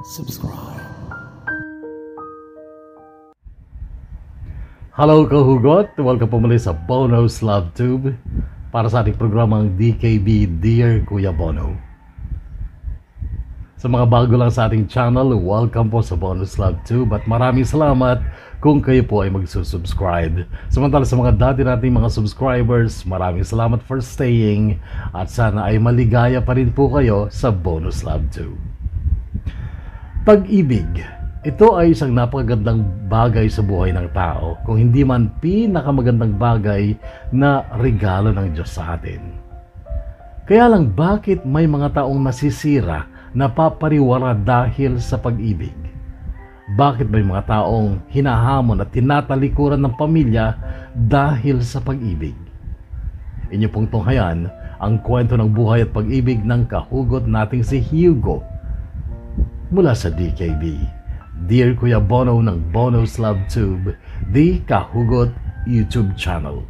subscribe. Hello kahugot! Welcome po muli sa Bono's Love Tube para sa ating programang DKB Dear Kuya Bono. Sa mga bago lang sa ating channel, welcome po sa Bono's Love Tube at maraming salamat kung kayo po ay magsusubscribe. Samantala sa mga dati nating mga subscribers, maraming salamat for staying at sana ay maligaya pa rin po kayo sa Bono's Love Tube. Pag-ibig, ito ay isang napakagandang bagay sa buhay ng tao, kung hindi man pinakamagandang bagay na regalo ng Diyos sa atin. Kaya lang bakit may mga taong nasisira, napapariwara dahil sa pag-ibig? Bakit may mga taong hinahamon at tinatalikuran ng pamilya dahil sa pag-ibig? Inyo pong tunghayan ang kwento ng buhay at pag-ibig ng kahugot nating si Hugo mula sa DKB Dear Kuya Bono ng Bono's Love Tube, the Kahugot YouTube channel.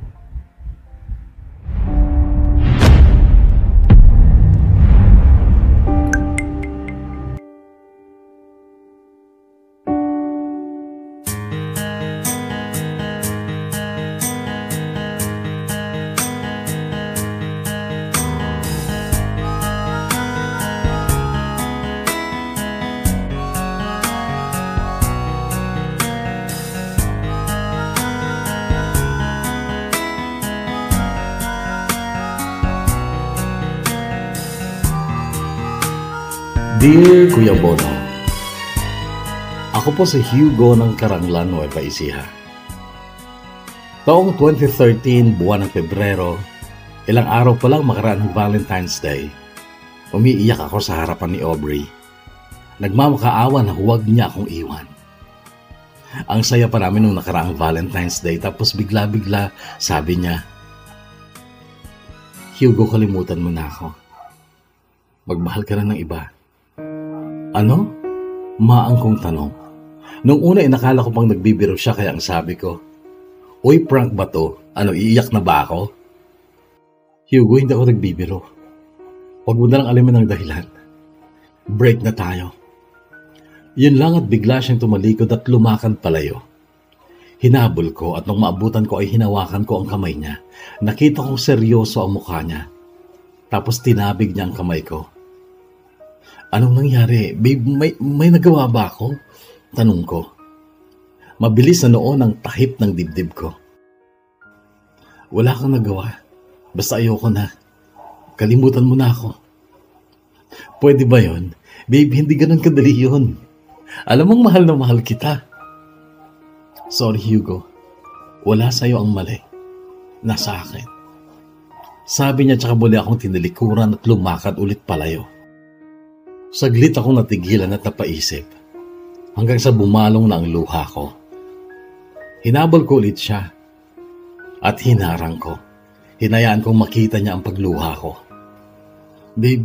Dear Kuya Bono, ako po si Hugo ng Karanglan, Nueva Ecija. Taong 2013, buwan ng Pebrero, ilang araw pa lang makaraan ng Valentine's Day, umiiyak ako sa harapan ni Aubrey. Nagmamakaawa na huwag niya akong iwan. Ang saya pa namin nung nakaraang Valentine's Day, tapos bigla-bigla sabi niya, Hugo, kalimutan mo na ako. Magmahal ka na ng iba. Ano? Maangkong tanong. Nung una nakala ko pang nagbibiro siya kaya ang sabi ko, Uy, prank ba to? Ano, iiyak na ba ako? Hugo, hindi ako nagbibiro. Huwag mo na lang alamin ng dahilan. Break na tayo. Yun lang at bigla siyang tumalikod at lumakad palayo. Hinabol ko at nung maabutan ko ay hinawakan ko ang kamay niya. Nakita kong seryoso ang mukha niya. Tapos tinabig niya ang kamay ko. Anong nangyari? Babe, may nagawa ba ako? Tanong ko. Mabilis na noon ang tahip ng dibdib ko. Wala kang nagawa. Basta ayoko na. Kalimutan mo na ako. Pwede ba yon? Babe, hindi ganun kadali yun. Alam mong mahal na mahal kita. Sorry, Hugo. Wala sa'yo ang mali. Nasa akin. Sabi niya tsaka muli akong tinilikuran at lumakad ulit palayo. Saglit akong natigilan at napaisip hanggang sa bumalong na ang luha ko. Hinabol ko ulit siya at hinarang ko. Hinayaan kong makita niya ang pagluha ko. Babe,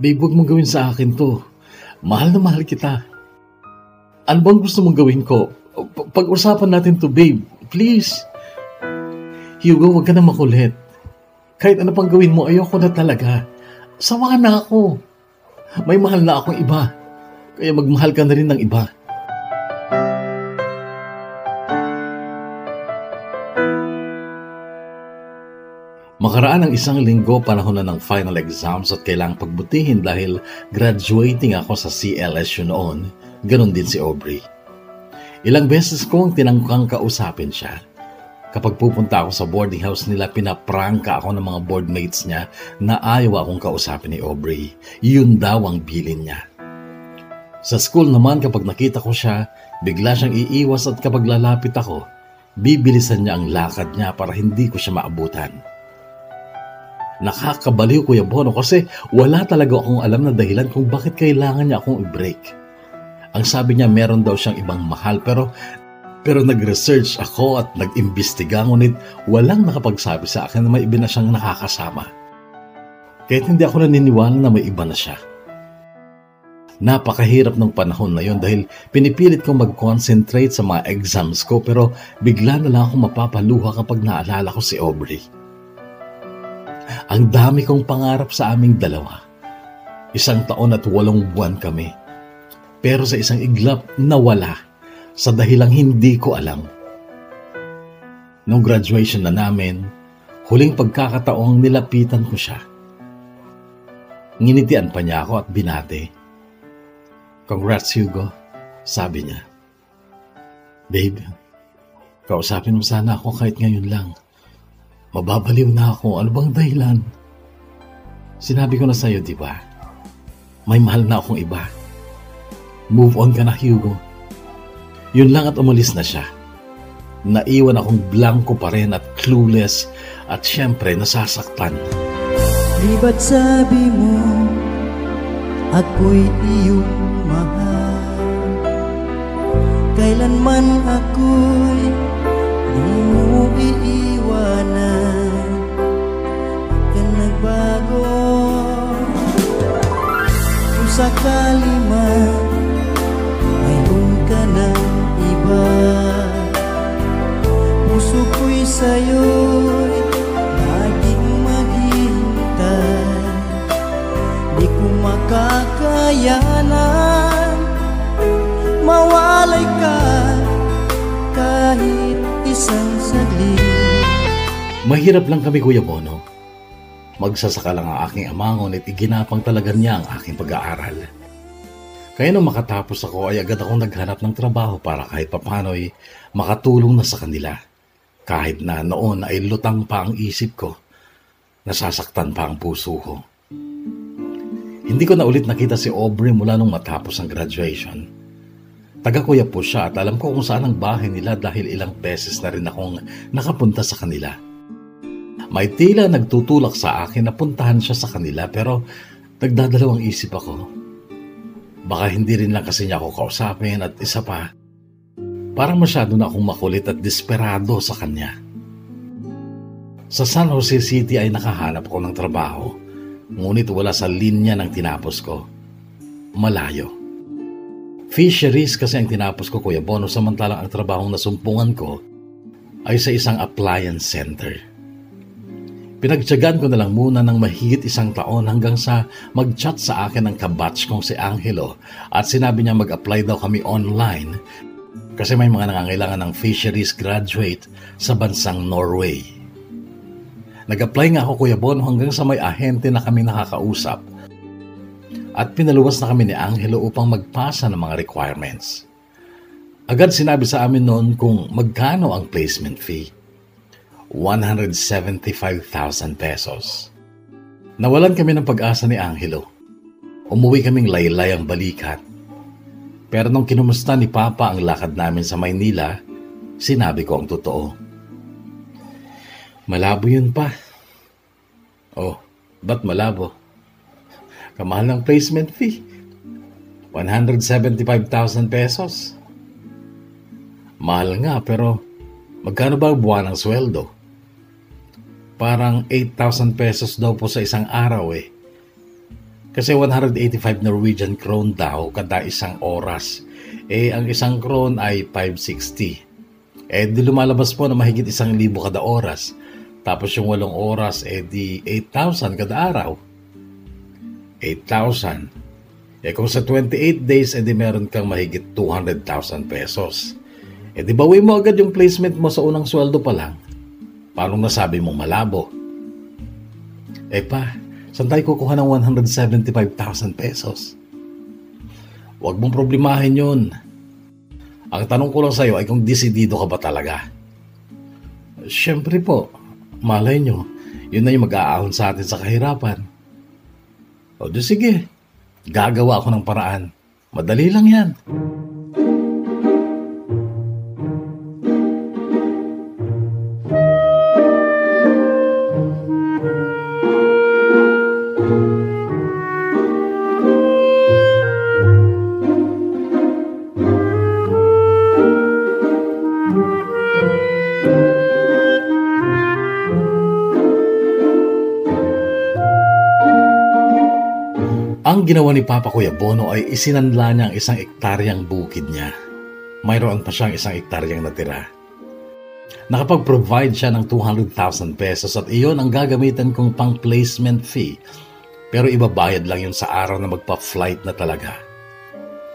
huwag mong gawin sa akin to. Mahal na mahal kita. Ano bang gusto mong gawin ko? Pag-usapan natin to, babe. Please. Hugo, huwag ka na makulit. Kahit ano pang gawin mo, ayoko na talaga. Sawa na ako. May mahal na akong iba, kaya magmahal ka na rin ng iba. Makaraan ng isang linggo, panahon na ng final exams at kailangang pagbutihin dahil graduating ako sa CLSU noon, ganon din si Aubrey. Ilang beses kong tinangkang kausapin siya. Kapag pupunta ako sa boarding house nila, pinaprangka ako ng mga boardmates niya na ayaw akong kausapin ni Aubrey. Yun daw ang bilin niya. Sa school naman, kapag nakita ko siya, bigla siyang iiwas at kapag lalapit ako, bibilisan niya ang lakad niya para hindi ko siya maabutan. Nakakabaliw, Kuya Bono, kasi wala talaga akong alam na dahilan kung bakit kailangan niya akong i-break. Ang sabi niya meron daw siyang ibang mahal pero nag-research ako at nag-imbestiga, ngunit walang nakapagsabi sa akin na may iba na siyang nakakasama. Kahit hindi ako naniniwala na may iba na siya. Napakahirap ng panahon na yon dahil pinipilit kong mag-concentrate sa mga exams ko pero bigla na lang akong mapapaluha kapag naalala ko si Aubrey. Ang dami kong pangarap sa aming dalawa. 1 taon at 8 buwan kami. pero sa isang iglap nawala sa dahilang hindi ko alam. Nung graduation na namin, huling pagkakataong nilapitan ko siya. Nginitian pa niya ako at binati. "Congrats, Hugo," sabi niya. "Babe, kausapin mo sana ako kahit ngayon lang. Mababaliw na ako. Ano bang dahilan?" "Sinabi ko na sa'yo, di ba? May mahal na akong iba. Move on ka na, Hugo." Yun lang at umalis na siya. Naiwan akong blanco pa rin at clueless at syempre nasasaktan. Di ba't sabi mo ako'y iyong mahal? Kailanman ako'y di mo iiwanan. Bakit ka nagbago? Kung sakali man mayroon ka ng iba, puso ko'y sa'yo'y laging maghihintay. Di ko makakayanan mawalay ka kahit isang saglit. Mahirap lang kami, Kuya Bono. Magsasaka lang ang aking ama, ngunit iginapang talaga niya ang aking pag-aaral. Kaya nung makatapos ako ay agad akong naghanap ng trabaho para kahit papano'y makatulong na sa kanila. Kahit na noon ay lutang pa ang isip ko, nasasaktan pa ang puso ko. Hindi ko na ulit nakita si Aubrey mula nung matapos ang graduation. Taga-kuya po siya at alam ko kung saan ang bahay nila dahil ilang beses na rin akong nakapunta sa kanila. May tila nagtutulak sa akin na puntahan siya sa kanila pero nagdadalawang isip ako. Baka hindi rin lang kasi niya ako kausapin at isa pa, parang masyado na akong makulit at desperado sa kanya. Sa San Jose City ay nakahanap ako ng trabaho, ngunit wala sa linya ng tinapos ko. Malayo. Fisheries kasi ang tinapos ko, Kuya Bono, samantalang ang trabahong nasumpungan ko ay sa isang appliance center. Pinagtiyagan ko na lang muna ng mahigit 1 taon hanggang sa mag-chat sa akin ang kabatch kong si Angelo at sinabi niya mag-apply daw kami online kasi may mga nangangailangan ng fisheries graduate sa bansang Norway. Nag-apply nga ako, Kuya Bono, hanggang sa may ahente na kami nakakausap at pinaluwas na kami ni Angelo upang magpasa ng mga requirements. Agad sinabi sa amin noon kung magkano ang placement fee. 175,000 pesos. Nawalan kami ng pag-asa ni Angelo. Umuwi kaming laylay ang balikat. Pero nung kinumusta ni Papa ang lakad namin sa Maynila, sinabi ko ang totoo. "Malabo yun pa." "Oh, ba't malabo?" "Kamahal ng placement fee. 175,000 pesos. Mahal nga, pero magkano ba buwan ng sweldo? Parang 8,000 pesos daw po sa isang araw eh. Kasi 185 Norwegian krone daw kada isang oras. Ang isang krone ay 560. Di lumalabas po na mahigit 1,000 kada oras. Tapos yung 8 oras, di 8,000 kada araw. 8,000. Kung sa 28 days, di meron kang mahigit 200,000 pesos. Di bawi mo agad yung placement mo sa unang sweldo pa lang. Paano nasabi mong malabo? Pa, saan tayo kukuha ng 175,000 pesos? Huwag mong problemahin yun. Ang tanong ko lang sa'yo ay kung desidido ka ba talaga? Siyempre po, malay nyo, yun na yung mag-aahon sa atin sa kahirapan. Sige, gagawa ako ng paraan. Madali lang yan. Ang ginawa ni Papa, Kuya Bono, ay isinanla niya ang 1 hektaryang bukid niya. Mayroon pa siyang 1 hektaryang natira. Nakapag-provide siya ng 200,000 pesos at iyon ang gagamitan kong pang-placement fee. Pero ibabayad lang yun sa araw na magpa-flight na talaga.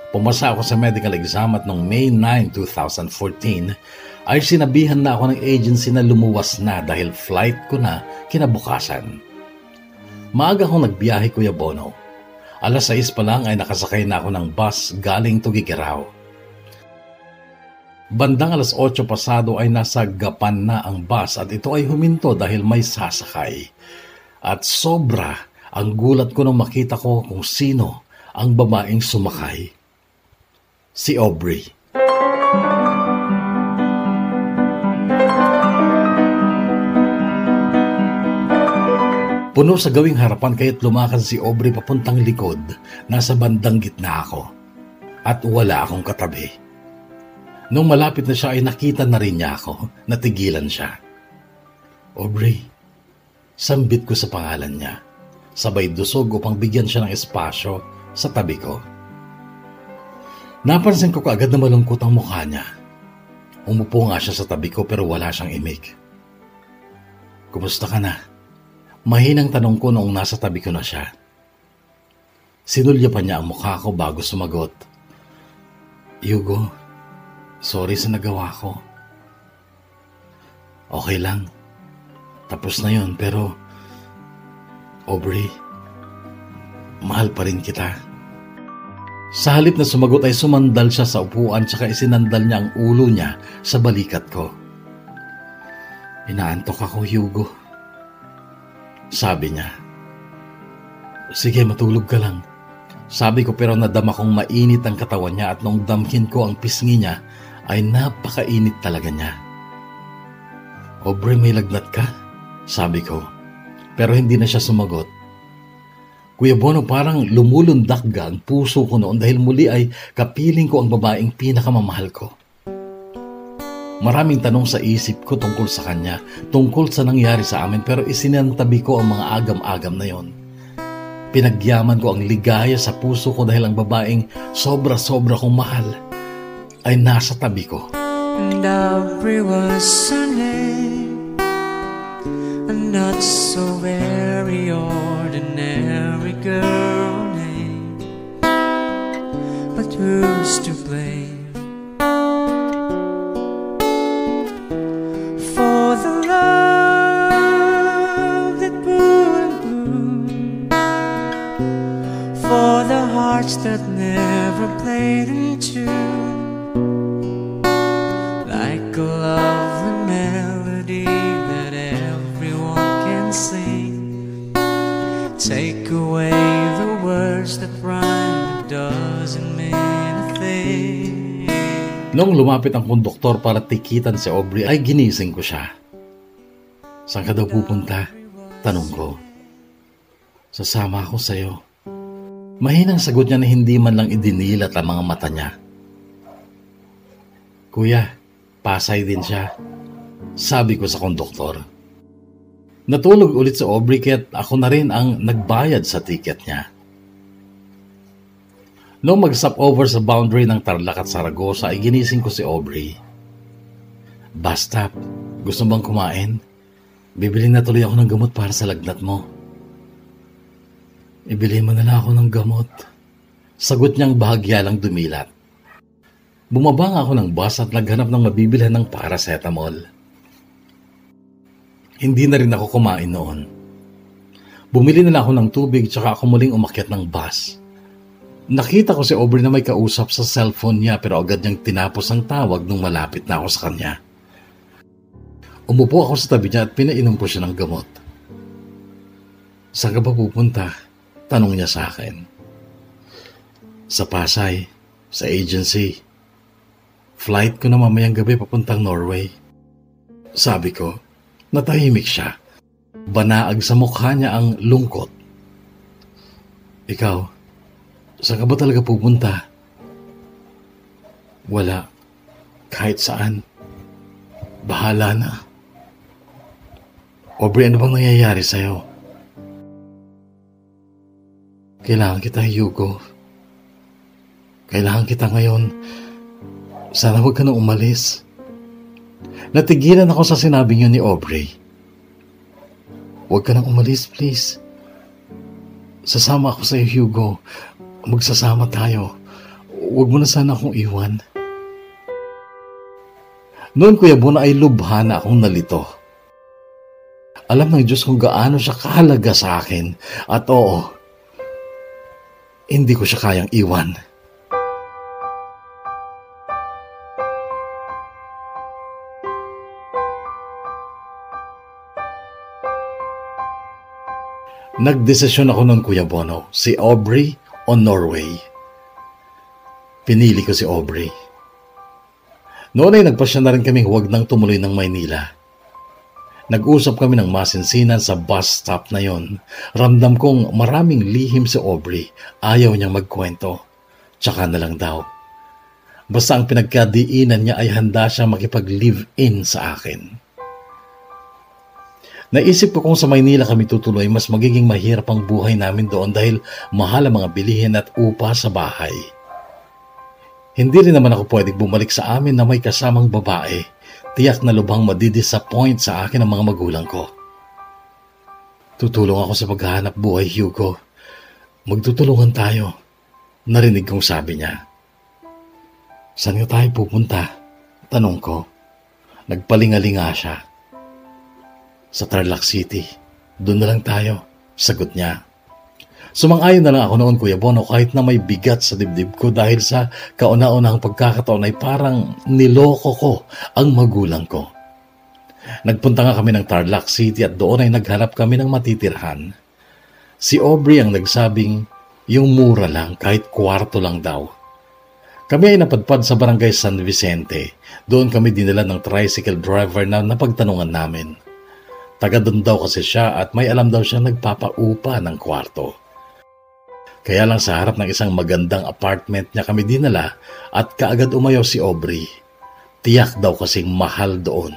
Pumasa ako sa medical exam at noong May 9, 2014 ay sinabihan na ako ng agency na lumuwas na dahil flight ko na kinabukasan. Maaga akong nagbiyahe, Kuya Bono. Alas 6 pa lang ay nakasakay na ako ng bus galing Tugigaraw. Bandang alas 8 pasado ay nasa Gapan na ang bus at ito ay huminto dahil may sasakay. At sobra ang gulat ko nang makita ko kung sino ang babaeng sumakay. Si Aubrey. Puno sa gawing harapan kaya't lumakad si Aubrey papuntang likod. Nasa bandang gitna ako. At wala akong katabi. Nung malapit na siya ay nakita na rin niya ako. Natigilan siya. Aubrey, sambit ko sa pangalan niya. Sabay dusog upang bigyan siya ng espasyo sa tabi ko. Napansin ko kaagad na malungkot ang mukha niya. Umupo nga siya sa tabi ko pero wala siyang imik. Kumusta ka na? Mahinang tanong ko noong nasa tabi ko na siya. Sinulya pa niya ang mukha ko bago sumagot. Hugo, sorry sa nagawa ko. Okay lang. Tapos na yun pero Aubrey, mahal pa rin kita. Sa halip na sumagot ay sumandal siya sa upuan tsaka isinandal niya ang ulo niya sa balikat ko. Inaantok ako, Hugo. Sabi niya. Sige, matulog ka lang. Sabi ko pero nadama kong mainit ang katawan niya at nung damhin ko ang pisngi niya ay napakainit talaga niya. Aubrey, may lagnat ka? Sabi ko. Pero hindi na siya sumagot. Kuya Bono, parang lumulundak ang puso ko noon dahil muli ay kapiling ko ang babaeng pinakamamahal ko. Maraming tanong sa isip ko tungkol sa kanya, tungkol sa nangyari sa amin pero isinantabi ko ang mga agam-agam na yon. Pinagyaman ko ang ligaya sa puso ko dahil ang babaeng sobra-sobra kong mahal ay nasa tabi ko. And Aubrey was her name, not so very ordinary girl name, but who's to blame? That never played in tune, like a lovely melody that everyone can sing. Take away the words that rhyme, it doesn't mean a thing. Noong lumapit ang konduktor para tikitan si Aubrey ay ginising ko siya. Saan ka daw pupunta? Tanong ko. Sasama ako sa'yo. Mahinang sagot niya na hindi man lang idinilat ang mga mata niya. Kuya, Pasay din siya. Sabi ko sa konduktor. Natulog ulit si Aubrey kaya't ako na rin ang nagbayad sa ticket niya. Noong mag-stop over sa boundary ng Tarlac at Saragossa ay ginising ko si Aubrey. Bus stop, gusto bang kumain? Bibili na tuloy ako ng gamot para sa lagnat mo. Ibili mo na lang ako ng gamot. Sagot niyang bahagya lang dumilat. Bumaba nga ako ng bus at naghanap ng mabibilhan ng paracetamol. Hindi na rin ako kumain noon. Bumili na lang ako ng tubig tsaka ako muling umakyat ng bus. Nakita ko si Aubrey na may kausap sa cellphone niya pero agad niyang tinapos ang tawag nung malapit na ako sa kanya. Umupo ako sa tabi niya at pinainom ko siya ng gamot. Saan ka ba pupunta? Tanong niya sa akin. Sa Pasay, sa agency. Flight ko na mamayang gabi papuntang Norway. Sabi ko, natahimik siya. Banaag sa mukha niya ang lungkot. Ikaw, saan ka ba talaga pupunta? Wala. Kahit saan. Bahala na. Aubrey, ano bang nangyayari sa'yo? Kailangan kita, Hugo. Kailangan kita ngayon. Sana huwag ka nang umalis. Natigilan ako sa sinabi niyo ni Aubrey. Huwag ka nang umalis, please. Sasama ako sa iyo, Hugo. Magsasama tayo. Huwag mo na sana akong iwan. Noon, Kuya Bono, ay lubha na akong nalito. Alam ng Diyos kung gaano siya kahalaga sa akin. At oo, hindi ko siya kayang iwan. Nagdesisyon ako noon, Kuya Bono, si Aubrey o Norway. Pinili ko si Aubrey. Noon ay nagpasya na rin kaming huwag nang tumuloy ng Maynila. Nag-usap kami ng masinsinan sa bus stop na yon. Ramdam kong maraming lihim si Aubrey. Ayaw niyang magkwento. Tsaka na lang daw. Basta ang pinagkadiinan niya ay handa siyang makipag-live-in sa akin. Naisip ko kung sa Maynila kami tutuloy, mas magiging mahirap ang buhay namin doon dahil mahal ang mga bilihin at upa sa bahay. Hindi rin naman ako pwedeng bumalik sa amin na may kasamang babae. Tiyak na lubhang madidisappoint sa akin ang mga magulang ko. Tutulong ako sa paghahanap buhay, Hugo. Magtutulungan tayo. Narinig kong sabi niya. Saan nga tayo pupunta? Tanong ko. Nagpalingalinga siya. Sa Tarlac City. Doon na lang tayo. Sagot niya. Sumang-ayon na lang ako noon, Kuya Bono, kahit na may bigat sa dibdib ko dahil sa kauna-unahang pagkakataon ay parang niloko ko ang magulang ko. Nagpunta nga kami ng Tarlac City at doon ay naghanap kami ng matitirhan. Si Aubrey ang nagsabing yung mura lang kahit kwarto lang daw. Kami ay napadpad sa barangay San Vicente. Doon kami dinala ng tricycle driver na napagtanungan namin. Taga doon daw kasi siya at may alam daw siya nagpapaupa ng kwarto. Kaya lang sa harap ng isang magandang apartment niya kami dinala at kaagad umayaw si Aubrey. Tiyak daw kasing mahal doon.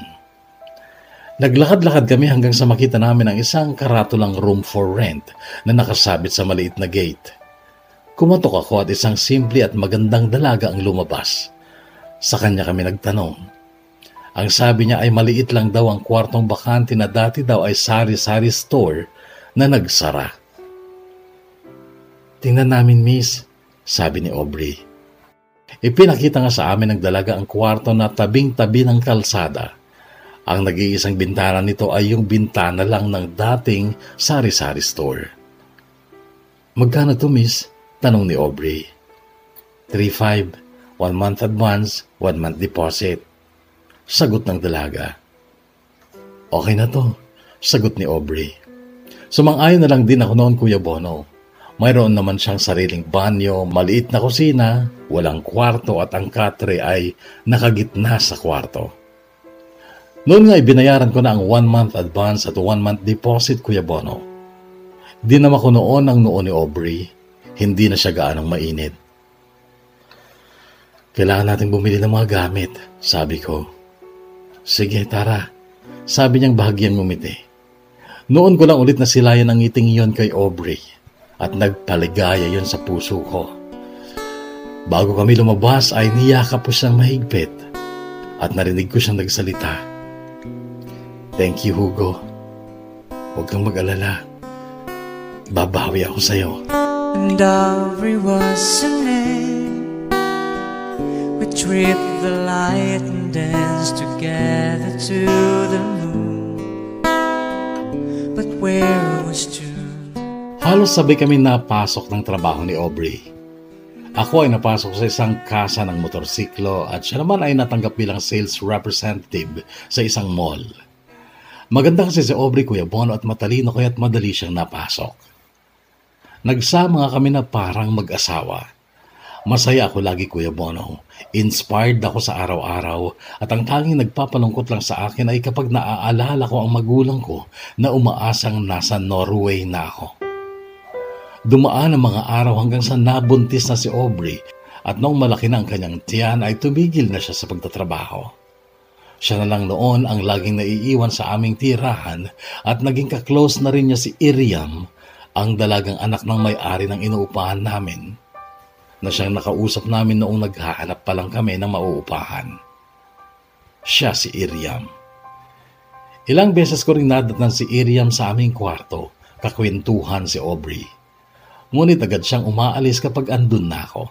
Naglakad-lakad kami hanggang sa makita namin ang isang karatulang room for rent na nakasabit sa maliit na gate. Kumatok ako at isang simple at magandang dalaga ang lumabas. Sa kanya kami nagtanong. Ang sabi niya ay maliit lang daw ang kwartong bakante na dati daw ay sari-sari store na nagsara. Tingnan namin, miss, sabi ni Aubrey. Ipinakita nga sa amin ng dalaga ang kwarto na tabing-tabi ng kalsada. Ang nag-iisang bintana nito ay yung bintana lang ng dating sari-sari store. Magkano to, miss? Tanong ni Aubrey. 3,500, 1 month advance, 1 month deposit. Sagot ng dalaga. Okay na to, sagot ni Aubrey. Sumang-ayon na lang din ako noon, Kuya Bono. Mayroon naman siyang sariling banyo, maliit na kusina, walang kwarto at ang katre ay nakagitna sa kwarto. Noon nga binayaran ko na ang 1 month advance at 1 month deposit, Kuya Bono. Dinama ko noon ang noo ni Aubrey. Hindi na siya gaanong mainit. Kailangan natin bumili ng mga gamit, sabi ko. Sige, tara. Sabi niyang bahagyang ngumiti. Noon ko lang ulit nasilayan ang ngiting iyon kay Aubrey. At nagpaligaya yon sa puso ko. Bago kami lumabas ay niyakap ko siyang mahigpit at narinig ko siyang nagsalita. Thank you, Hugo. Huwag kang mag-alala. Babawi ako sa'yo. And Aubrey was her name. We tripped the light and danced together to the moon. But where was June? Halos sabay kami napasok ng trabaho ni Aubrey. Ako ay napasok sa isang kasa ng motorsiklo at siya naman ay natanggap bilang sales representative sa isang mall. Maganda kasi si Aubrey, Kuya Bono, at matalino kaya't madali siyang napasok. Nagsama nga kami na parang mag-asawa. Masaya ako lagi, Kuya Bono. Inspired ako sa araw-araw at ang tanging nagpapalungkot lang sa akin ay kapag naaalala ko ang magulang ko na umaasang nasa Norway na ako. Dumaan ang mga araw hanggang sa nabuntis na si Aubrey at noong malaki na ang kanyang tiyan ay tumigil na siya sa pagtatrabaho. Siya na lang noon ang laging naiiwan sa aming tirahan at naging kaklose na rin niya si Iriam, ang dalagang anak ng may-ari ng inuupahan namin, na siyang nakausap namin noong naghahanap pa lang kami ng mauupahan. Siya si Iriam. Ilang beses ko rin nadatnan si Iriam sa aming kwarto, kakwentuhan si Aubrey. Ngunit agad siyang umaalis kapag andun na ako.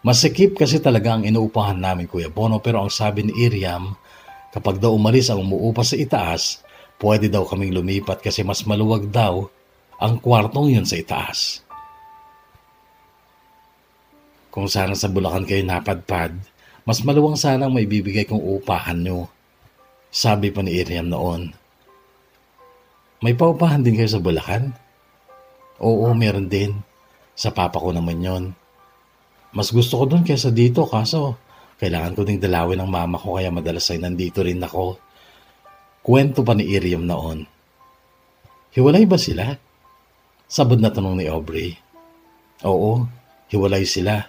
Masikip kasi talaga ang inuupahan namin, Kuya Bono, pero ang sabi ni Iriam, kapag daw umalis ang umuupa sa itaas, pwede daw kaming lumipat kasi mas maluwag daw ang kwartong yun sa itaas. Kung sana sa Bulacan kayo napadpad, mas maluwang sana ang may bibigay kong upahan nyo. Sabi pa ni Iriam noon. May paupahan din kayo sa Bulacan? Oo, meron din. Sa papa ko naman yon. Mas gusto ko dun kaysa dito, kaso kailangan ko ding dalawin ng mama ko kaya madalas ay nandito rin ako. Kwento pa ni Iriam noon. Hiwalay ba sila? Sabad na tanong ni Aubrey. Oo, hiwalay sila.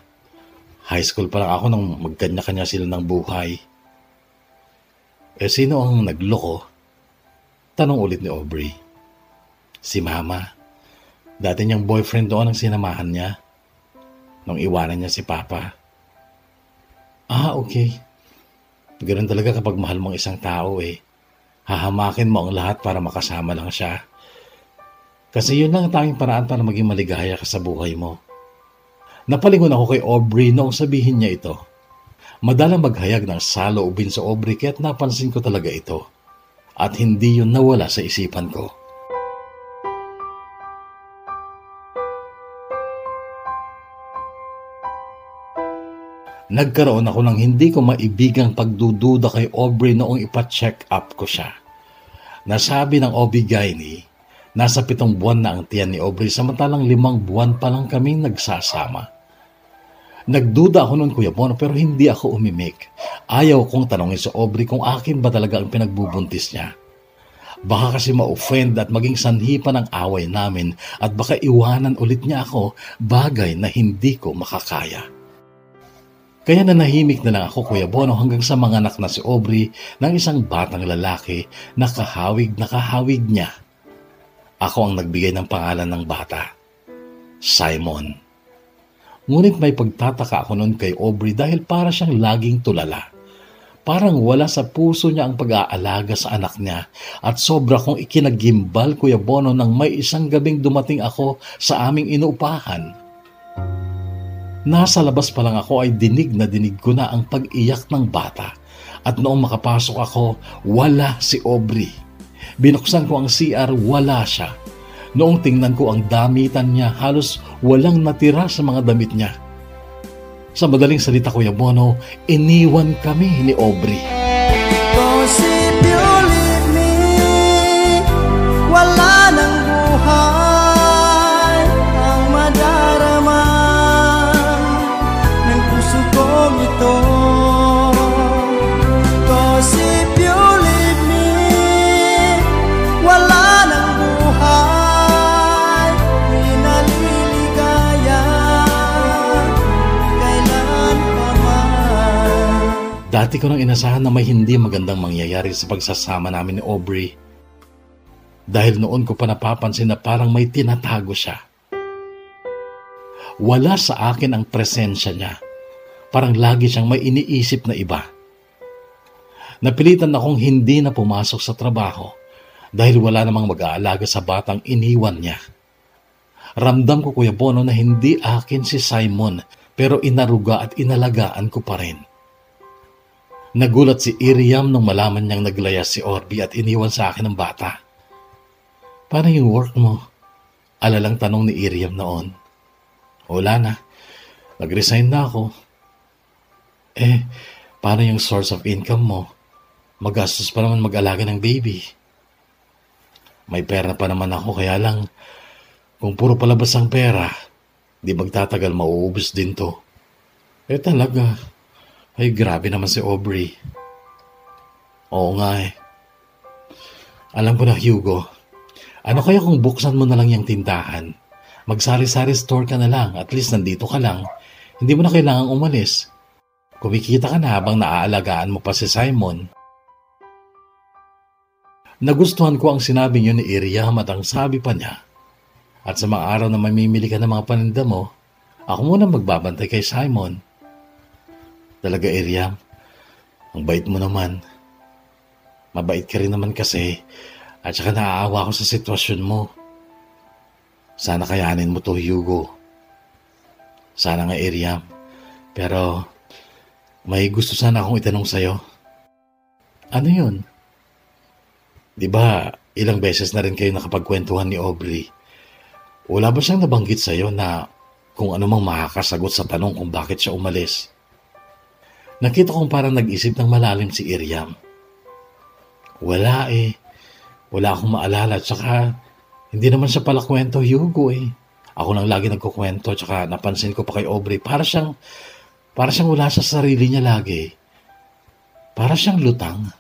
High school pa lang ako nang magkanya-kanya sila ng buhay. Sino ang nagloko? Tanong ulit ni Aubrey. Si Mama. Dati niyang boyfriend doon ang sinamahan niya. Nung iwanan niya si Papa. Okay. Ganun talaga kapag mahal mong isang tao eh. Hahamakin mo ang lahat para makasama lang siya. Kasi yun lang ang tanging paraan para maging maligaya ka sa buhay mo. Napalingon ako kay Aubrey noong sabihin niya ito. Madalang maghayag ng saloobin sa Aubrey kaya't napansin ko talaga ito. At hindi yun nawala sa isipan ko. Nagkaroon ako ng hindi ko maibigang pagdududa kay Aubrey noong ipa-check up ko siya. Nasabi ng OB-GYN, nasa 7 buwan na ang tiyan ni Aubrey samantalang 5 buwan pa lang kaming nagsasama. Nagduda ako noon, Kuya Bono, pero hindi ako umimik. Ayaw kong tanongin sa Aubrey kung akin ba talaga ang pinagbubuntis niya. Baka kasi ma-offend at maging sanhi pa ng away namin at baka iwanan ulit niya ako, bagay na hindi ko makakaya. Kaya nanahimik na lang ako, Kuya Bono, hanggang sa manganak na si Aubrey ng isang batang lalaki na kahawig niya. Ako ang nagbigay ng pangalan ng bata, Simon. Ngunit may pagtataka ako noon kay Aubrey dahil para siyang laging tulala. Parang wala sa puso niya ang pag-aalaga sa anak niya at sobra kong ikinagimbal, Kuya Bono, nang may isang gabing dumating ako sa aming inuupahan. Nasa labas pa lang ako ay dinig ko na ang pag-iyak ng bata at noong makapasok ako, wala si Aubrey. Binuksan ko ang CR, wala siya. Noong tingnan ko ang damitan niya, halos walang natira sa mga damit niya. Sa madaling salita, Kuya Bono, iniwan kami ni Aubrey. Cause if you leave me, wala nang buhay ang madarama ng puso kong ito. Cause if you leave me, wala nang buhay di naliligaya kailan pa man. Dati ko nang inasahan na may hindi magandang mangyayari sa pagsasama namin ni Aubrey. Dahil noon ko pa napapansin na parang may tinatago siya. Wala sa akin ang presensya niya. Parang lagi siyang may iniisip na iba. Napilitan akong hindi na pumasok sa trabaho dahil wala namang mag-aalaga sa batang iniwan niya. Ramdam ko, Kuya Bono, na hindi akin si Simon pero inaruga at inalagaan ko pa rin. Nagulat si Iriam nung malaman niyang naglayas si Aubrey at iniwan sa akin ang bata. Paano yung work mo? Alalang tanong ni Iriam noon. Wala na. Nag-resign na ako. Paano yung source of income mo? Magastos pa naman mag-alaga ng baby. May pera pa naman ako, kaya lang kung puro palabas ang pera, di magtatagal mauubos din to. Talaga. Ay, grabe naman si Aubrey. Oo nga eh. Alam ko na, Hugo. Ano kaya kung buksan mo na lang yung tindahan? Magsari-sari store ka na lang. At least nandito ka lang. Hindi mo na kailangang umalis. Kumikita ka na habang naaalagaan mo pa si Simon. Nagustuhan ko ang sinabi niyo ni Iriam at ang sabi pa niya. At sa mga araw na mamimili ka ng mga paninda mo, ako muna magbabantay kay Simon. Talaga, Iriam. Ang bait mo naman. Mabait ka rin naman kasi. At saka naaawa ko sa sitwasyon mo. Sana kayanin mo to, Hugo. Sana nga, Iriam. Pero may gusto sana akong itanong sa'yo. Ano yun? Di ba ilang beses na rin kayo nakapagkwentuhan ni Aubrey? Wala ba siyang nabanggit sa'yo na kung ano mang makakasagot sa tanong kung bakit siya umalis? Nakita kong parang nag-isip ng malalim si Iriam. Wala eh. Wala akong maalala. Tsaka hindi naman siya pala kwento, Hugo eh. Ako lang lagi nagkukwento. Tsaka napansin ko pa kay Aubrey. Para siyang wala sa sarili niya lagi. Para siyang lutang.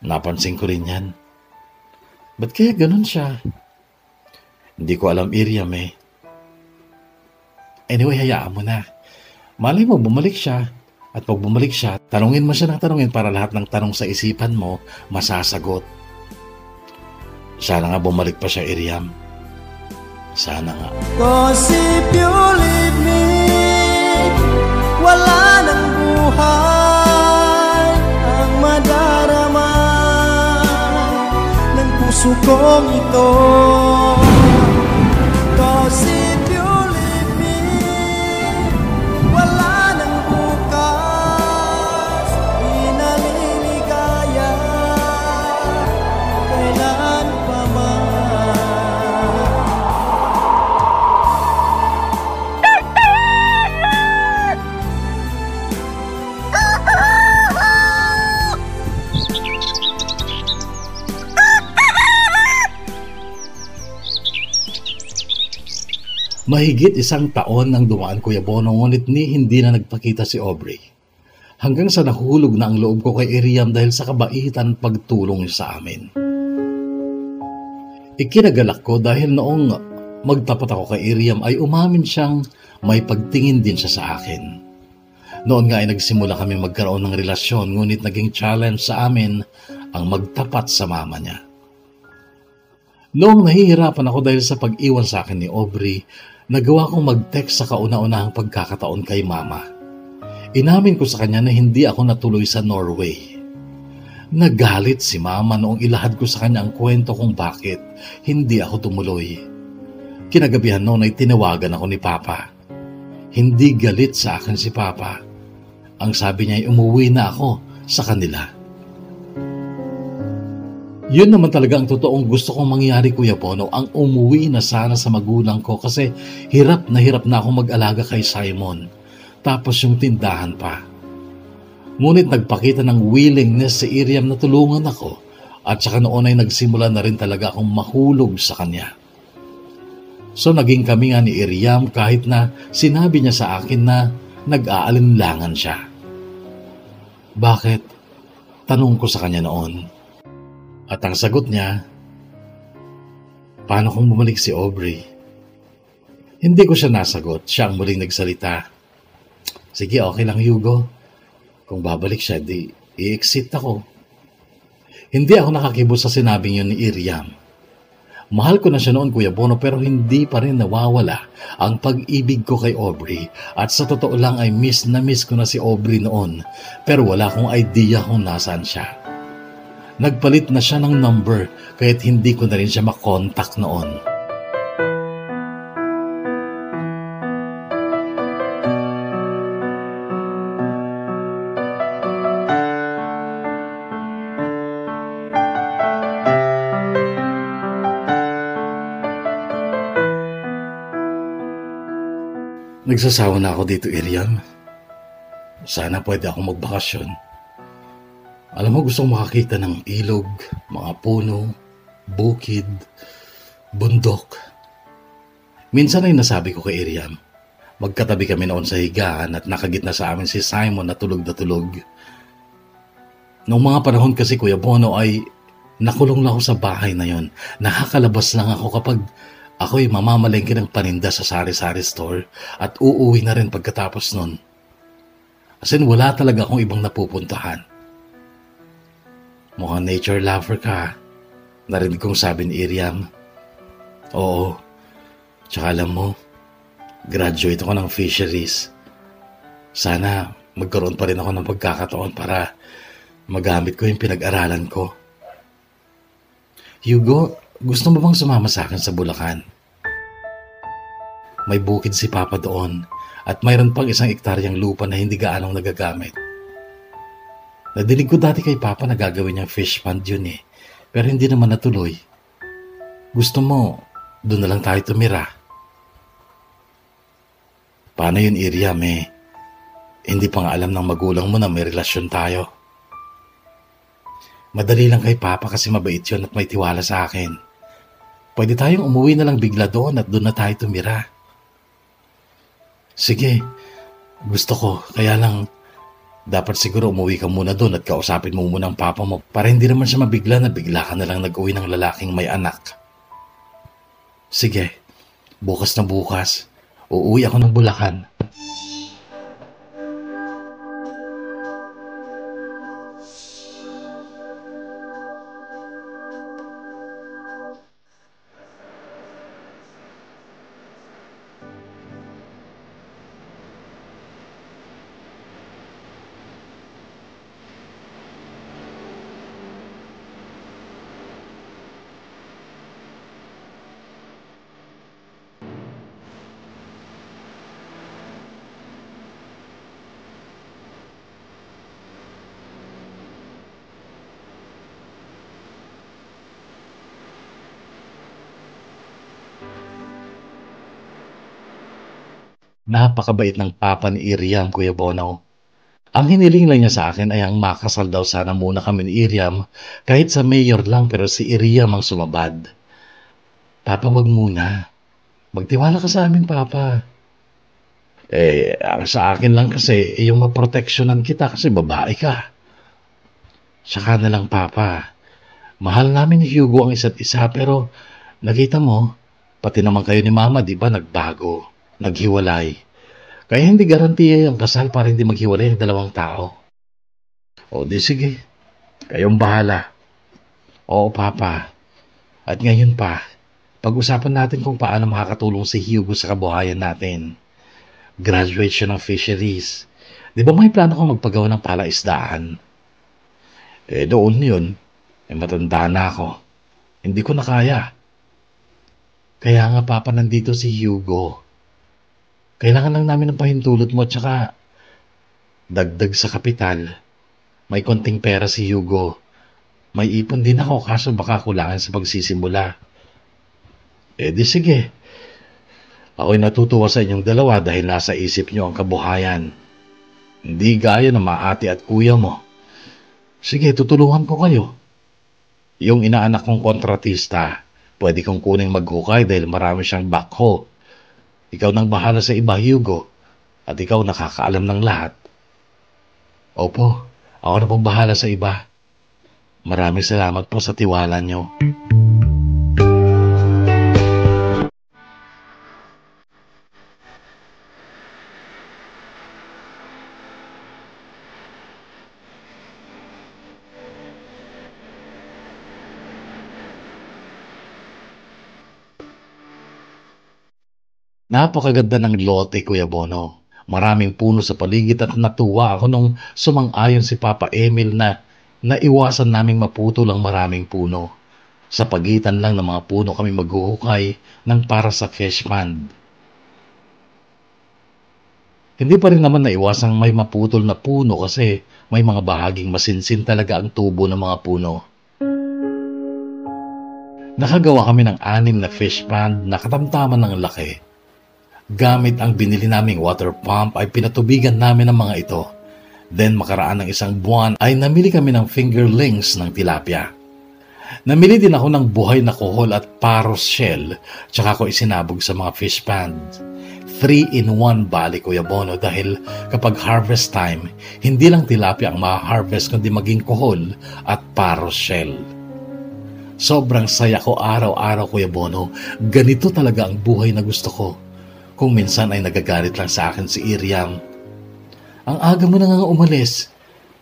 Napansin ko rin yan. Ba't kaya ganun siya? Hindi ko alam, Iriam eh. Anyway, hayaan mo na. Malay mo, bumalik siya. At pag bumalik siya, tanungin mo siya ng tanungin para lahat ng tanong sa isipan mo, masasagot. Sana nga bumalik pa siya, Iriam. Sana nga. 'Cause if you leave me, wala nang buhay ang madarama ng puso kong ito. 'Cause if you leave me, wala nang bukas, di naliligaya, kailan pa man. Mahigit 1 taon ang dumaan, Kuya Bono, ngunit hindi na nagpakita si Aubrey. Hanggang sa nahulog na ang loob ko kay Iriam dahil sa kabaitan pagtulong niya sa amin. Ikinagalak ko dahil noong magtapat ako kay Iriam ay umamin siyang may pagtingin din siya sa akin. Noon nga ay nagsimula kami magkaroon ng relasyon, ngunit naging challenge sa amin ang magtapat sa mama niya. Noong nahihirapan ako dahil sa pag-iwan sa akin ni Aubrey, nagawa kong mag-text sa kauna-unahang pagkakataon kay mama. Inamin ko sa kanya na hindi ako natuloy sa Norway. Nagalit si mama noong ilahad ko sa kanya ang kwento kung bakit hindi ako tumuloy. Kinagabihan noon ay tinawagan ako ni Papa. Hindi galit sa akin si Papa. Ang sabi niya ay umuwi na ako sa kanila. Yun naman talaga ang totoong gusto kong mangyari, Kuya Bono, ang umuwi na sana sa magulang ko kasi hirap na akong mag-alaga kay Simon. Tapos yung tindahan pa. Ngunit nagpakita ng willingness si Iriam na tulungan ako at saka noon ay nagsimula na rin talaga akong mahulog sa kanya. So naging kami nga ni Iriam kahit na sinabi niya sa akin na nag-aalinlangan siya. Bakit? Tanong ko sa kanya noon. At ang sagot niya, paano kung bumalik si Aubrey? Hindi ko siya nasagot. Siya ang muling nagsalita. Sige, okay lang, Hugo. Kung babalik siya, di i-exit ako. Hindi ako nakakibos sa sinabing yun ni Iriam. Mahal ko na siya noon, Kuya Bono, pero hindi pa rin nawawala ang pag-ibig ko kay Aubrey. At sa totoo lang ay miss na miss ko na si Aubrey noon. Pero wala akong idea kung nasaan siya. Nagpalit na siya ng number, kaya't hindi ko na rin siya makontak noon. Nagsasawa na ako dito, Iriam. Sana pwede akong magbakasyon. Alam mo, gusto kong makakita ng ilog, mga puno, bukid, bundok. Minsan ay nasabi ko kay Iriam, magkatabi kami noon sa higaan at nakagitna sa amin si Simon na tulog. Noong mga panahon kasi, Kuya Bono, ay nakulong lang ako sa bahay na yon. Nakakalabas lang ako kapag ako'y mamamalengke ng paninda sa sari-sari store at uuwi na rin pagkatapos nun. As in, wala talaga akong ibang napupuntahan. Mukhang nature lover ka. Narinig kong sabi ni Iriam. Oo. Tsaka alam mo, graduate ako ng fisheries. Sana magkaroon pa rin ako ng pagkakataon para magamit ko yung pinag-aralan ko. Hugo, gusto mo bang sumama sa akin sa Bulacan? May bukid si Papa doon At mayroon pang 1 hektaryang lupa na hindi gaanong nagagamit. Nadinig ko dati kay Papa na gagawin niyang fish pond yun eh. Pero hindi naman natuloy. Gusto mo, doon na lang tayo tumira. Paano yun, Iriam eh? Hindi pa nga alam ng magulang mo na may relasyon tayo. Madali lang kay Papa kasi mabait yun at may tiwala sa akin. Pwede tayong umuwi na lang bigla doon at doon na tayo tumira. Sige, gusto ko. Kaya lang, dapat siguro umuwi ka muna doon at kausapin mo muna ang Papa mo para hindi naman siya mabigla na bigla ka na lang nag-uwi ng lalaking may anak. Sige, bukas na bukas, uuwi ako ng Bulacan. Napakabait ng Papa ni Iriam, Kuya Bono. Ang hiniling lang niya sa akin ay ang makasal daw sana muna kami ni Iriam kahit sa mayor lang pero si Iriam ang sumabad. Papa, wag muna. Magtiwala ka sa amin, Papa. Ang sa akin lang kasi yung maproteksyonan kita kasi babae ka. Saka na lang, Papa. Mahal namin ni Hugo ang isa't isa pero nakita mo, pati naman kayo ni Mama, di ba, nagbago, naghiwalay. Kaya hindi garantiya ang kasal para hindi maghiwalay ang dalawang tao. O di sige, kayong bahala. Oo, Papa. At ngayon pa, pag-usapan natin kung paano makakatulong si Hugo sa kabuhayan natin. Graduation ng fisheries. Di ba may plano kong magpagawa ng palaisdaan? Doon yun. Matanda na ako. Hindi ko na kaya. Kaya nga, Papa, nandito si Hugo. Kailangan lang namin ng pahintulot mo at saka dagdag sa kapital. May konting pera si Hugo. May ipon din ako kaso baka kulangan sa pagsisimula. Di sige. Ako'y natutuwa sa inyong dalawa dahil nasa isip niyo ang kabuhayan. Hindi gaya ng mga ate at kuya mo. Sige, tutulungan ko kayo. Yung inaanak kong kontratista, pwede kong kuning maghukay dahil marami siyang backhoe. Ikaw nang bahala sa iba, Hugo. At ikaw nakakaalam ng lahat. Opo, ako na pong bahala sa iba. Maraming salamat po sa tiwala niyo. Napakaganda ng lote, Kuya Bono. Maraming puno sa paligid at natuwa ako nung sumang-ayon si Papa Emil na naiwasan naming maputol ang maraming puno. Sa pagitan lang ng mga puno kami maghuhukay ng para sa fish pond. Hindi pa rin naman naiwasang may maputol na puno kasi may mga bahaging masinsin talaga ang tubo ng mga puno. Nakagawa kami ng 6 na fish pond na katamtaman ng laki. Gamit ang binili naming water pump ay pinatubigan namin ang mga ito. Then makaraan ng 1 buwan ay namili kami ng fingerlings ng tilapia. Namili din ako ng buhay na kohol at paros shell tsaka ko isinabog sa mga fish pond. 3-in-1 bali, Kuya Bono, dahil kapag harvest time, hindi lang tilapia ang ma-harvest kundi maging kohol at paros shell. Sobrang saya ko araw-araw, Kuya Bono. Ganito talaga ang buhay na gusto ko. Kung minsan ay nagagalit lang sa akin si Iriam. Ang aga mo na nga umalis.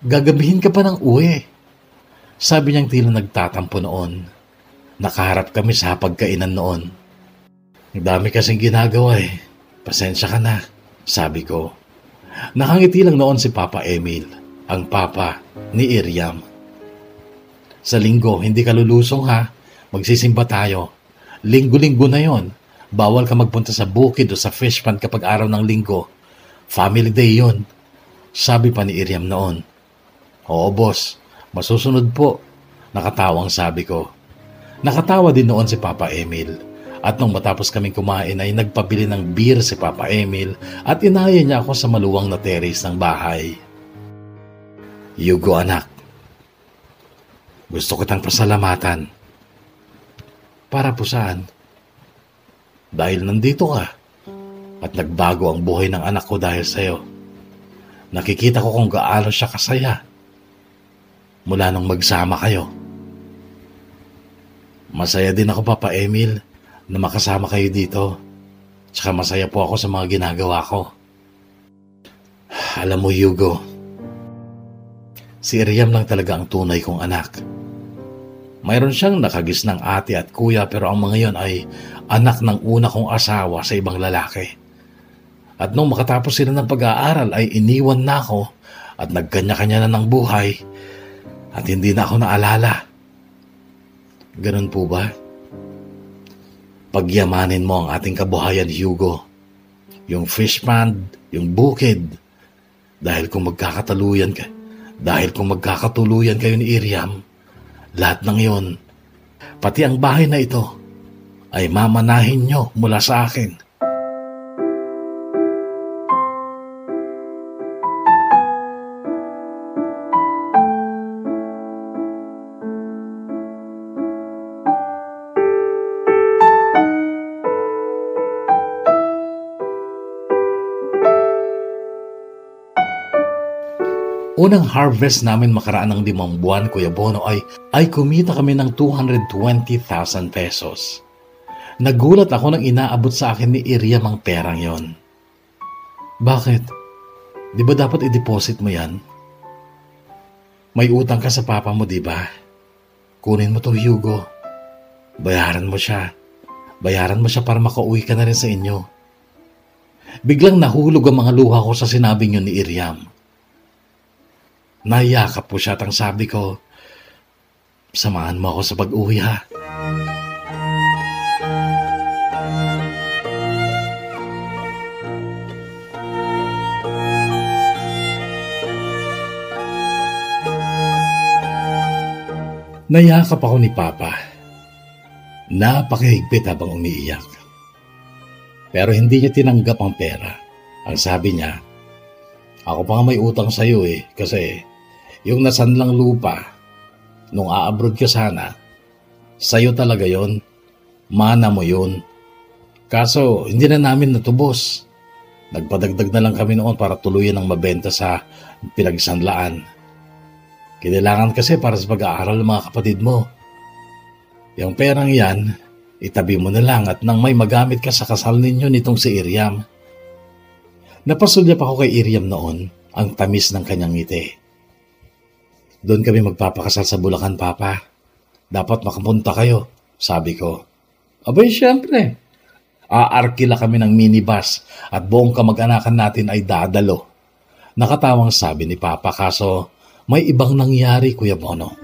Gagabihin ka pa ng uwi. Sabi niyang tila nagtatampo noon. Nakaharap kami sa pagkainan noon. Ang dami kasing ginagawa eh. Pasensya ka na, sabi ko. Nakangiti lang noon si Papa Emil, ang papa ni Iriam. Sa linggo, hindi ka lulusong ha. Magsisimba tayo. Linggo-linggo na yon. Bawal ka magpunta sa bukid o sa fish pond kapag araw ng linggo. Family day yon, sabi pa ni Iriam noon. Oo boss, masusunod po, nakatawang sabi ko. Nakatawa din noon si Papa Emil. At nung matapos kaming kumain ay nagpabili ng beer si Papa Emil at inaya niya ako sa maluwang na terrace ng bahay. Hugo anak, gusto kitang pasalamatan. Para po saan? Dahil nandito ka at nagbago ang buhay ng anak ko dahil sa'yo. Nakikita ko kung gaano siya kasaya mula nung magsama kayo. Masaya din ako Papa Emil na makasama kayo dito. Tsaka masaya po ako sa mga ginagawa ko. Alam mo Hugo, si Iriam lang talaga ang tunay kong anak. Mayroon siyang nakagisnang ate at kuya pero ang mga yon ay anak ng una kong asawa sa ibang lalaki. At nung makatapos sila ng pag-aaral ay iniwan na ako at nagkanya-kanya na ng buhay at hindi na ako naalala. Ganun po ba? Pagyamanin mo ang ating kabuhayan, Hugo. Yung fish pond, yung bukid. Dahil kung magkakatuluyan kayo ni Iriam, lahat ng yon, pati ang bahay na ito, ay mamanahin nyo mula sa akin. Unang harvest namin makaraan ng 5 buwan, Kuya Bono, ay kumita kami ng 220,000 pesos. Nagulat ako nang inaabot sa akin ni Iriam ang perang yon. Bakit? Di ba dapat i-deposit mo yan? May utang ka sa papa mo, di ba? Kunin mo to, Hugo. Bayaran mo siya. Bayaran mo siya para makauwi ka na rin sa inyo. Biglang nahulog ang mga luha ko sa sinabing yun ni Iriam. Nayakap po siya at ang sabi ko, samahan mo ako sa pag-uwi ha. Nayakap ako ni Papa. Napakahigpit habang umiiyak. Pero hindi niya tinanggap ang pera. Ang sabi niya, ako pa nga may utang sa'yo kasi yung nasanlang lupa, nung a-abroad ka sana, sa'yo talaga yon, mana mo yon. Kaso hindi na namin natubos. Nagpadagdag na lang kami noon para tuluyan ang mabenta sa pinagsanlaan. Kailangan kasi para sa pag-aaral ng mga kapatid mo. Yung perang yan, itabi mo na lang at nang may magamit ka sa kasal ninyo nitong si Iriam. Napasulyap ako kay Iriam noon, ang tamis ng kanyang ngiti. Doon kami magpapakasal sa Bulacan, Papa. Dapat makapunta kayo, sabi ko. Abay, siyempre. Aarkila kami ng minibus at buong kamag-anakan natin ay dadalo. Nakatawang sabi ni Papa, kaso may ibang nangyari, Kuya Bono.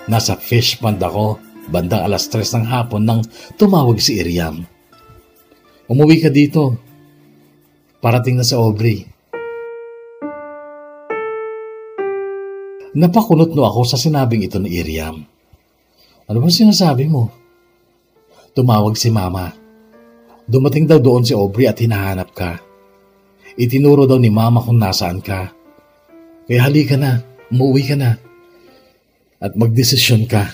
Nasa fish pond ako, bandang 3:00 ng hapon nang tumawag si Iriam. Umuwi ka dito. Parating na si Aubrey. Napakunot-no ako sa sinabing ito ni Iriam. Ano ba sinasabi mo? Tumawag si Mama. Dumating daw doon si Aubrey at hinahanap ka. Itinuro daw ni Mama kung nasaan ka. Kaya halika na, umuwi ka na. At magdesisyon ka.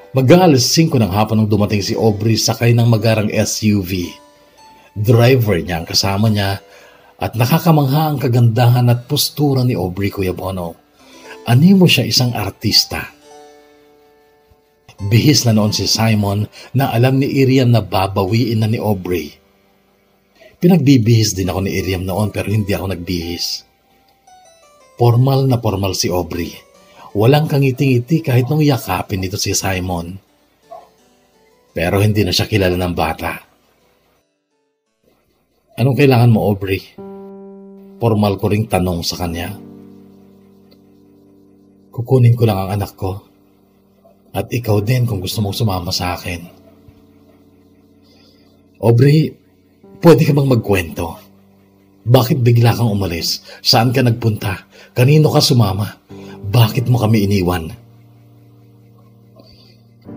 Mag-aalas 5 ng hapon nang dumating si Aubrey sakay ng magarang SUV. Driver niya ang kasama niya at nakakamangha ang kagandahan at postura ni Aubrey, Kuya Bono. Animo siya isang artista. Bihis na noon si Simon na alam ni Iriam na babawiin na ni Aubrey. Pinagbibihis din ako ni Iriam noon pero hindi ako nagbihis. Formal na formal si Aubrey. Walang kangiti-ngiti kahit nung yakapin nito si Simon. Pero hindi na siya kilala ng bata. Anong kailangan mo, Aubrey? Formal ko ring tanong sa kanya. Kukunin ko lang ang anak ko. At ikaw din kung gusto mong sumama sa akin. Aubrey, pwede ka bang magkwento? Bakit bigla kang umalis? Saan ka nagpunta? Kanino ka sumama? Bakit mo kami iniwan?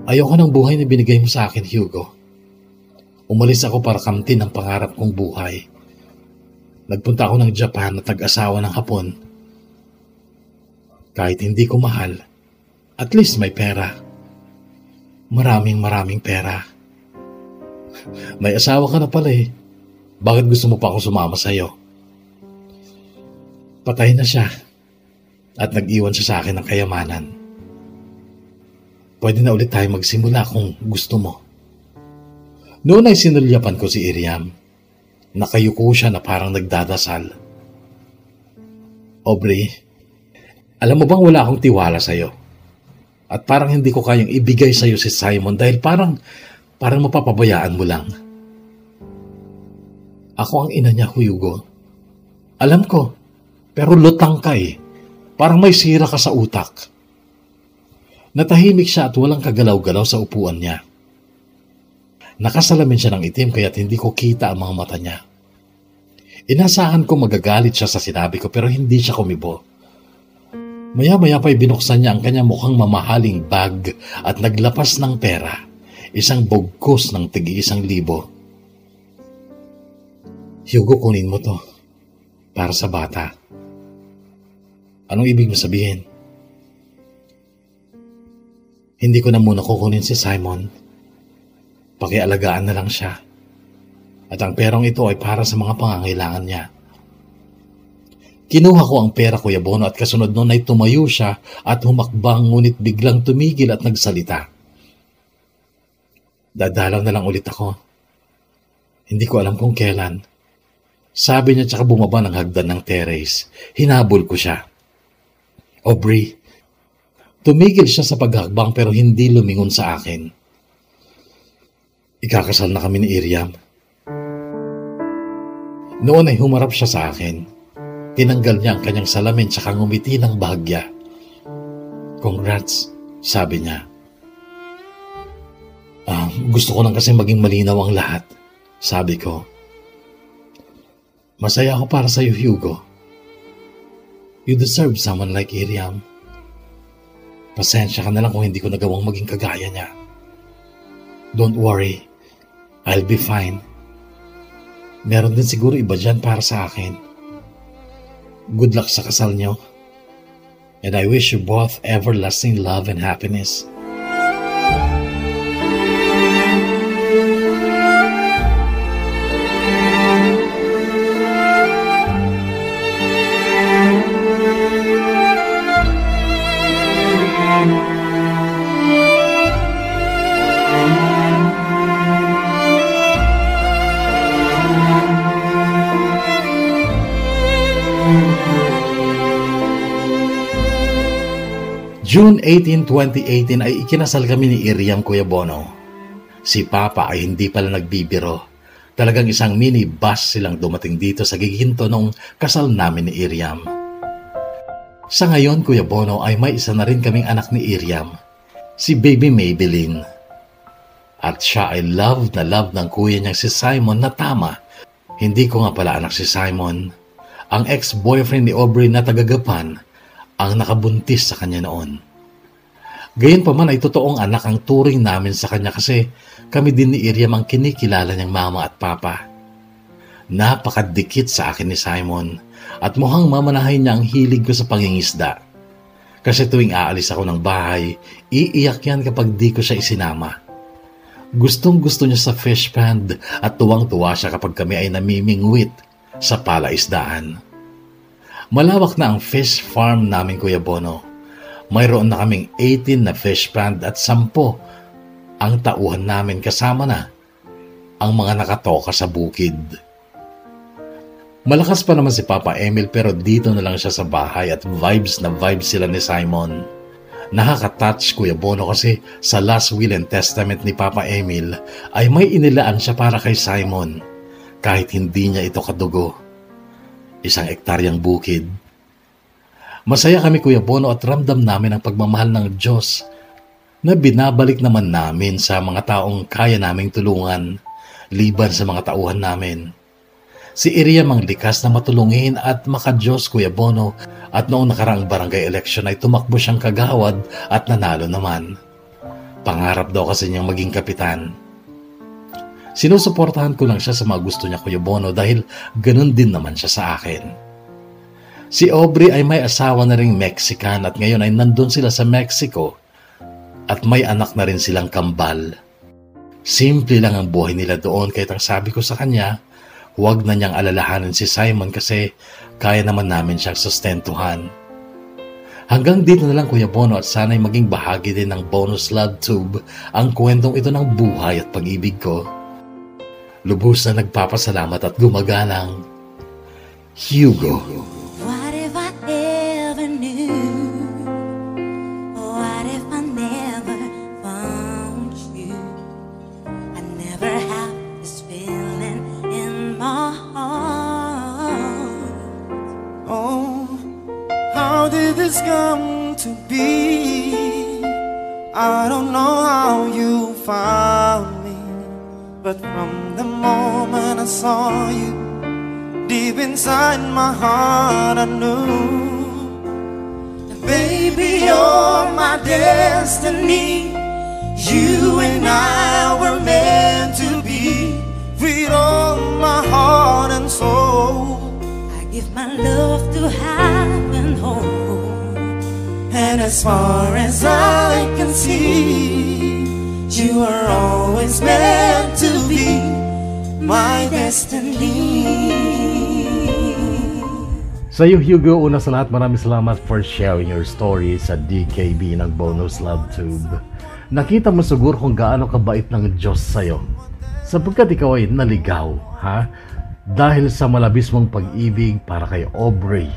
Ayoko ng buhay na binigay mo sa akin, Hugo. Umalis ako para kamtin ang pangarap kong buhay. Nagpunta ako ng Japan at nag-asawa ng Hapon. Kahit hindi ko mahal, at least may pera. Maraming pera. May asawa ka na pala eh. Bakit gusto mo pa ako sumama sa'yo? Patay na siya at nag-iwan siya sa akin ng kayamanan. Pwede na ulit tayo magsimula kung gusto mo. Noon ay sinulyapan ko si Iriam. Nakayuko siya na parang nagdadasal. Aubrey, alam mo bang wala akong tiwala sa'yo? At parang hindi ko kayang ibigay sa'yo si Simon dahil parang mapapabayaan mo lang. Ako ang ina niya, Hugo. Alam ko, pero lutang ka eh. Parang may sira ka sa utak. Natahimik siya at walang kagalaw-galaw sa upuan niya. Nakasalamin siya ng itim kaya't hindi ko kita ang mga mata niya. Inasahan ko magagalit siya sa sinabi ko pero hindi siya kumibo. Maya-maya pa'y binuksan niya ang kanyang mukhang mamahaling bag at naglapas ng pera. Isang bugkos ng tig-1,000. Hugo, kunin mo to. Para sa bata. Anong ibig mo sabihin? Hindi ko na muna kukunin si Simon. Pakialagaan na lang siya. At ang perang ito ay para sa mga pangangailangan niya. Kinuha ko ang pera, Kuya Bono, at kasunod noon ay tumayo siya at humakbang ngunit biglang tumigil at nagsalita. Dadalaw na lang ulit ako. Hindi ko alam kung kailan. Sabi niya tsaka bumaba ng hagdan ng terrace. Hinabol ko siya. Aubrey, tumigil siya sa paghakbang pero hindi lumingon sa akin. Ikakasal na kami ni Iriam. Noon ay humarap siya sa akin. Tinanggal niya ang kanyang salamin tsaka ngumiti ng bahagya. Congrats, sabi niya. Gusto ko lang kasi maging malinaw ang lahat, sabi ko. Masaya ako para sa iyo, Hugo. You deserve someone like Iriam. Pasensya ka na lang kung hindi ko nagawang maging kagaya niya. Don't worry, I'll be fine. Meron din siguro iba dyan para sa akin. Good luck sa kasal niyo. And I wish you both everlasting love and happiness. June 18, 2018 ay ikinasal kami ni Iriam, Kuya Bono. Si Papa ay hindi pala nagbibiro. Talagang isang minibus silang dumating dito sa giginto nung kasal namin ni Iriam. Sa ngayon, Kuya Bono, ay may isa na rin kaming anak ni Iriam, si Baby Maybelline. At siya ay love ng kuya niyang si Simon na tama. Hindi ko nga pala anak si Simon. Ang ex-boyfriend ni Aubrey na taga-Gapan ang nakabuntis sa kanya noon. Gayunpaman ay totoong anak ang turing namin sa kanya kasi kami din ni Iriam ang kinikilala niyang mama at papa. Napakadikit sa akin ni Simon at mukhang mamanahin niya ang hilig ko sa pangingisda. Kasi tuwing aalis ako ng bahay, iiyak yan kapag di ko siya isinama. Gustong-gusto niya sa fish pond at tuwang-tuwa siya kapag kami ay namimingwit sa palaisdaan. Malawak na ang fish farm namin, Kuya Bono. Mayroon na kaming 18 na fish pond at 10 ang tauhan namin kasama na ang mga nakatoka sa bukid. Malakas pa naman si Papa Emil pero dito na lang siya sa bahay at vibes na vibes sila ni Simon. Nakaka-touch, Kuya Bono, kasi sa last will and testament ni Papa Emil ay may inilaan siya para kay Simon kahit hindi niya ito kadugo. 1 hektaryang bukid. Masaya kami, Kuya Bono, at ramdam namin ang pagmamahal ng Diyos na binabalik naman namin sa mga taong kaya naming tulungan, liban sa mga tauhan namin. Si Iriam ang likas na matulungin at maka-Diyos, Kuya Bono, at noong nakaraang barangay election ay tumakbo siyang kagawad at nanalo naman. Pangarap daw kasi niyang maging kapitan. Sinusuportahan ko lang siya sa mga gusto niya, Kuya Bono, dahil ganun din naman siya sa akin. Si Aubrey ay may asawa na ring Mexican at ngayon ay nandun sila sa Mexico at may anak na rin silang kambal. Simple lang ang buhay nila doon, kahit ang sabi ko sa kanya, huwag na niyang alalahanin si Simon kasi kaya naman namin siyang sustentuhan. Hanggang dito na lang, Kuya Bono, at sana'y maging bahagi din ng Bonus Love Tube ang kwentong ito ng buhay at pag-ibig ko. Lubos na nagpapasalamat at gumagalang, Hugo. What if I ever knew? What if I never found you? I never have this feeling in my heart. Oh, how did this come to be? I don't know how you found me, but from the moment I saw you, deep inside my heart I knew that baby, you're my destiny. You and I were meant to be. With all my heart and soul, I give my love to heaven home. and as far as I can see, you are always meant to be my destiny. Sa iyo, Hugo, una sa lahat, maraming salamat for sharing your story sa DKB ng Bonus Love Tube. Nakita mo siguro kung gaano kabait ng Diyos sa'yo, sapagkat ikaw ay naligaw, ha? Dahil sa malabis mong pag-ibig para kay Aubrey,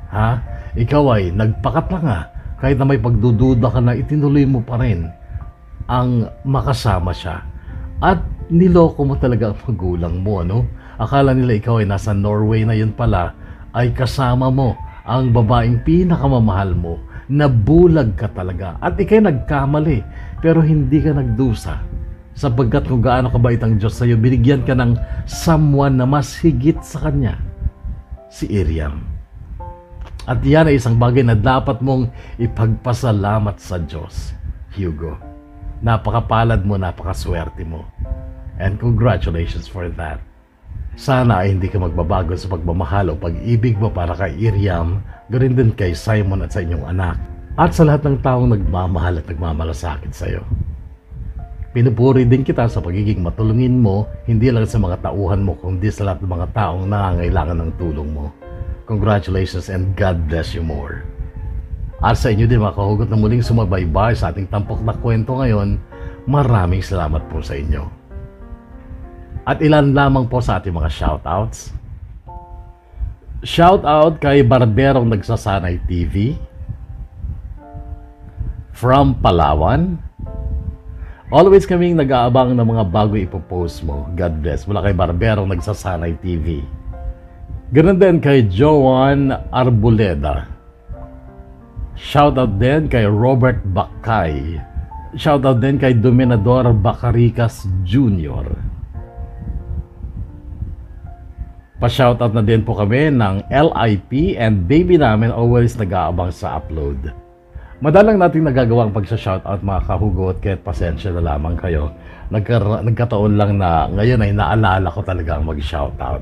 ha? Ikaw ay nagpakatanga, kahit na may pagdududa ka na, itinuloy mo pa rin ang makasama siya. At niloko mo talaga ang magulang mo, ano? Akala nila ikaw ay nasa Norway na, yun pala ay kasama mo ang babaeng pinakamamahal mo. Nabulag ka talaga at ikay nagkamali, pero hindi ka nagdusa, sapagkat kung gaano kabait ang Diyos sa'yo, binigyan ka ng someone na mas higit sa kanya, si Iriam. At yan ay isang bagay na dapat mong ipagpasalamat sa Diyos, Hugo. Napakapalad mo, napakaswerte mo, and congratulations for that. Sana ay hindi ka magbabago sa pagmamahal o pag-ibig mo para kay Iriam, ganoon din kay Simon at sa inyong anak, at sa lahat ng taong nagmamahal at nagmamalasakit sa iyo. Pinupuri din kita sa pagiging matulungin mo, hindi lang sa mga tauhan mo, kundi sa lahat ng mga taong nangangailangan ng tulong mo. Congratulations and God bless you more. At sa inyo din, mga kahugot, na muling sumabaybay sa ating tampok na kwento ngayon, maraming salamat po sa inyo. At ilan lamang po sa ating mga shoutouts. Shoutout kay Barberong Nagsasanay TV from Palawan. Always kaming nag-aabang ng mga bago ipopost mo. God bless. Mula kay Barberong Nagsasanay TV. Ganun din kay Joan Arboleda. Shoutout din kay Robert Bakay. Shoutout din kay Dominador Bacaricas Jr. Pa-shoutout na din po kami ng LIP and baby namin, always nag-aabang sa upload. Madalang natin nagagawang pag-shoutout, mga kahugot, kahit pasensya na lamang kayo. Nagkataon lang na ngayon ay naalala ko talaga ang mag-shoutout.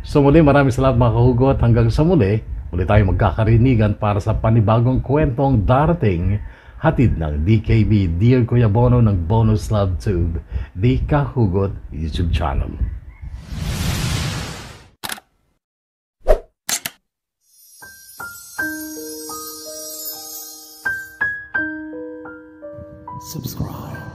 So muli, maraming salamat mga kahugot. Hanggang sa muli tayong magkakarinigan para sa panibagong kwentong darating, hatid ng DKB, Dear Kuya Bono ng Bonus Love Tube, the Kahugot YouTube channel. Subscribe.